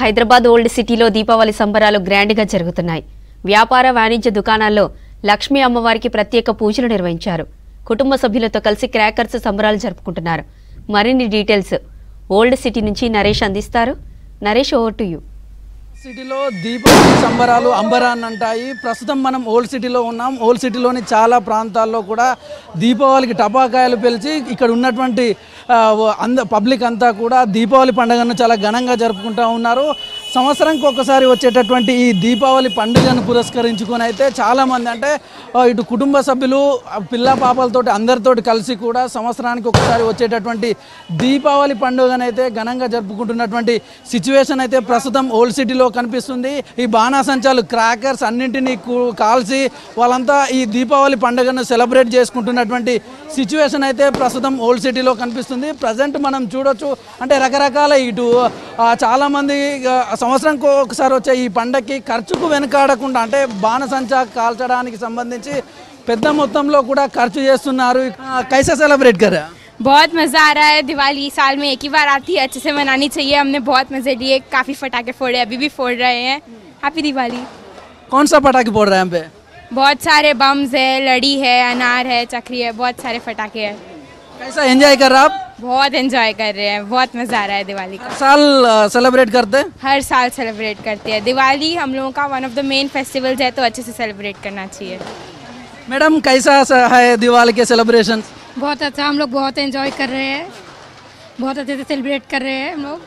Hyderabad old సిటీలో దీపావళి సంబరాలు గ్రాండ్గా జరుగుతున్నాయి. వ్యాపార వాణిజ్య దుకాణాల్లో లక్ష్మీ అమ్మవారికి ప్రత్యేక పూజలు నిర్వహించారు. కుటుంబ సభ్యులతో కలిసి క్రాకర్స్ సంబరాలు జరుపుకుంటున్నారు. మరిన్ని డీటెయిల్స్ ఓల్డ్ సిటీ నుంచి నరేష్ అందిస్తారు. Naresh, over to you. సిటీలో దీపావళి సంబరాలు అంబరాన్ని అంటాయి. ప్రస్తుతం మనం ఓల్డ్ సిటీలో ఉన్నాం. ఓల్డ్ సిటీలోని చాలా ప్రాంతాల్లో కూడా దీపావళికి టపాకాయలు పేల్చి ఇక్కడ ఉన్నటువంటి పబ్లిక్ అంతా కూడా దీపావళి పండుగను చాలా ఘనంగా జరుపుకుంటూ ఉన్నారు. సంవత్సరానికి ఒకసారి వచ్చేటటువంటి ఈ దీపావళి పండుగను పురస్కరించుకొని అయితే చాలామంది అంటే ఇటు కుటుంబ సభ్యులు పిల్ల పాపలతోటి అందరితోటి కలిసి కూడా సంవత్సరానికి ఒకసారి వచ్చేటటువంటి దీపావళి పండుగనైతే ఘనంగా జరుపుకుంటున్నటువంటి సిచ్యువేషన్ అయితే ప్రస్తుతం ఓల్డ్ సిటీలో కనిపిస్తుంది. ఈ బాణాసంచాలు క్రాకర్స్ అన్నింటినీ కాల్చి వాళ్ళంతా ఈ దీపావళి పండుగను సెలబ్రేట్ చేసుకుంటున్నటువంటి సిచ్యువేషన్ అయితే ప్రస్తుతం ఓల్డ్ సిటీలో కనిపిస్తుంది. ప్రజెంట్ మనం చూడొచ్చు అంటే రకరకాల ఇటు చాలామంది సంవత్సరానికి ఒకసారి వచ్చే ఈ పండగకి ఖర్చుకు వెనకాడకుండా అంటే బాణసంచా కాల్చడానికి సంబంధించి పెద్ద మొత్తంలో కూడా ఖర్చు చేస్తున్నారు. कैसा सेलिब्रेट कर रहे हैं? बहुत मज़ा आ रहा है. दिवाली साल में एक ही बार आती है, अच्छे से मनानी चाहिए. हमने बहुत मज़े लिए, काफ़ी पटाखे फोड़े, अभी भी फोड़ रहे हैं. हैप्पी दिवाली. कौन सा पटाखे फोड़ रहे हैं पे? बहुत सारे बम्स है, लड़ी है, अनार है, चक्री है, बहुत सारे पटाखे हैं. कैसा एंजॉय कर रहे हैं आप? बहुत एंजॉय कर रहे हैं, बहुत मज़ा आ रहा है दिवाली का. हर साल सेलिब्रेट करते हैं? हर साल सेलिब्रेट करते हैं. दिवाली हम लोगों का one of the main festivals है, तो अच्छे से सेलिब्रेट करना चाहिए. मैडम कैसा है दिवाली के सेलिब्रेशन? बहुत अच्छा, हम लोग बहुत एंजॉय कर रहे हैं, बहुत अच्छे से सेलिब्रेट कर रहे हैं हम लोग.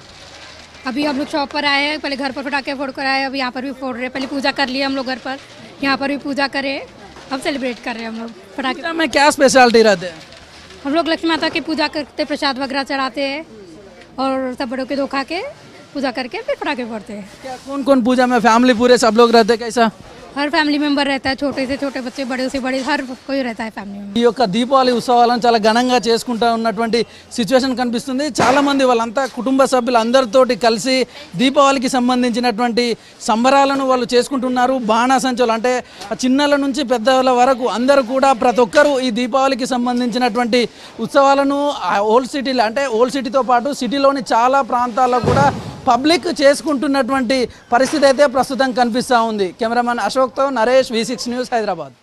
अभी हम लोग शॉप पर आए हैं, पहले घर पर पटाखे फोड़ कर आए, अब यहाँ पर भी फोड़ रहे हैं. पहले पूजा कर लिए हम लोग घर पर, यहाँ पर भी पूजा करे, अब सेलिब्रेट कर रहे हैं हम लोग पटाखे में. क्या स्पेशलिटी रहते हैं? हम लोग लक्ष्मी माता की पूजा करते, प्रसाद वगैरह चढ़ाते हैं और सब बड़ों के धोखा के पूजा करके फिर पटाखे फोड़ते हैं. क्या कौन कौन पूजा में फैमिली पूरे सब लोग रहते हैं? कैसा हर फैमिली मेंबर रहता है, छोटे से छोटे बच्चे, बड़े से बड़े, हर कोई रहता है ఫ్యామిలీ మెంబర్. ఈ యొక్క దీపావళి ఉత్సవాలను చాలా ఘనంగా చేసుకుంటూ ఉన్నటువంటి సిచ్యువేషన్ కనిపిస్తుంది. చాలామంది వాళ్ళంతా కుటుంబ సభ్యులు అందరితోటి కలిసి దీపావళికి సంబంధించినటువంటి సంబరాలను వాళ్ళు చేసుకుంటున్నారు. బాణాసంచలు అంటే చిన్నల నుంచి పెద్దల వరకు అందరూ కూడా ప్రతి ఒక్కరూ ఈ దీపావళికి సంబంధించినటువంటి ఉత్సవాలను ఓల్డ్ సిటీలో అంటే ఓల్డ్ సిటీతో పాటు సిటీలోని చాలా ప్రాంతాల్లో కూడా పబ్లిక్ చేసుకుంటున్నటువంటి పరిస్థితి అయితే ప్రస్తుతం కనిపిస్తూ ఉంది. కెమెరామెన్ అశోక్తో నరేష్, V6 న్యూస్, హైదరాబాద్.